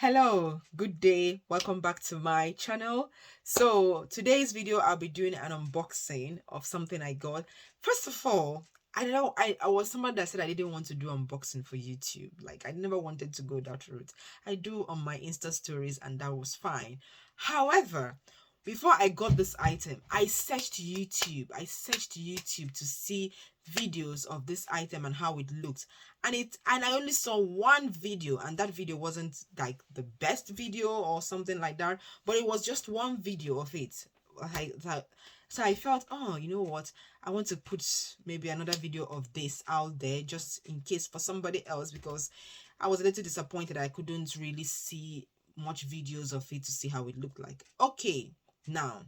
Hello, good day, welcome back to my channel. So today's video I'll be doing an unboxing of something I got. First of all, I was someone that said I didn't want to do unboxing for YouTube. Like, I never wanted to go that route. I do on my Insta stories and that was fine. However, before I got this item, I searched YouTube to see videos of this item and how it looked, and I only saw one video, and that video wasn't like the best video or something like that, but it was just one video of it. So I felt, oh, you know what, I want to put maybe another video of this out there just in case for somebody else, because I was a little disappointed I couldn't really see much videos of it to see how it looked like. Okay, now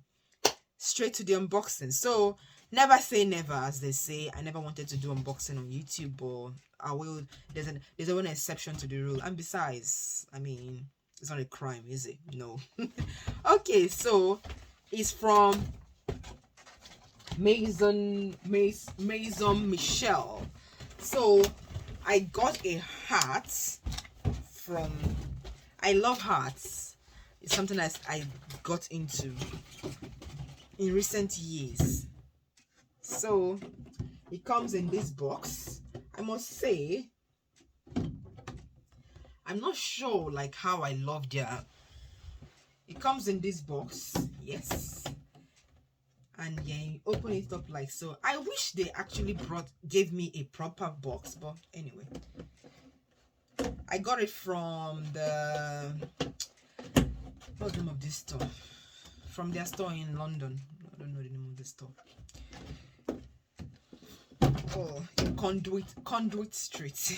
straight to the unboxing. So never say never, as they say. I never wanted to do unboxing on YouTube, but I will. There's one exception to the rule, and besides, I mean, it's not a crime, is it? No. Okay, so it's from Maison Michel. So I got a hat from. I love hats. It's something I got into in recent years. So it comes in this box. I must say, I'm not sure like how I love their. It comes in this box, yes, and yeah, you open it up like so. I wish they actually gave me a proper box, but anyway, I got it from the, what's the name of this store? From their store in London. I don't know the name of the store. Oh, in Conduit Street.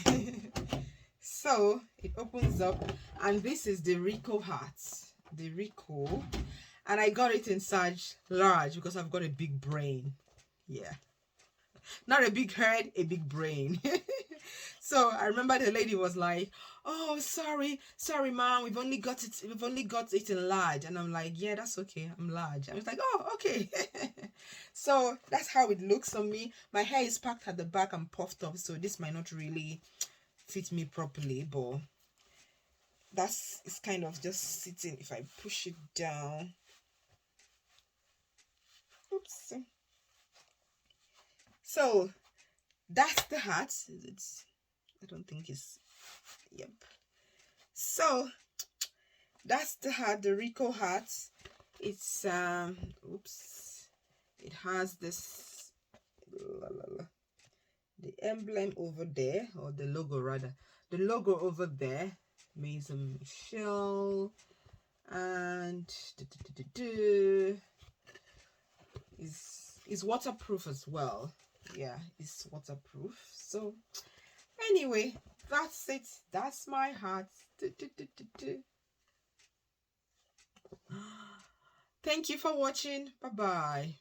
So it opens up, and this is the Rico hat. The Rico, and I got it in size large because I've got a big brain. Yeah, not a big head, a big brain. So I remember the lady was like, oh, sorry ma'am, we've only got it in large. And I'm like, yeah, that's okay, I'm large. I was like, oh, okay. So that's how it looks on me. My hair is packed at the back and puffed up, so this might not really fit me properly, but it's kind of just sitting. If I push it down, oops. So that's the hat. I don't think it's, yep. So that's the hat, the Rico hat. It's oops, it has this the emblem over there, or the logo rather, the logo over there, Maison Michel, and is waterproof as well. Yeah, it's waterproof. So anyway, that's it. That's my hat. Thank you for watching. Bye bye.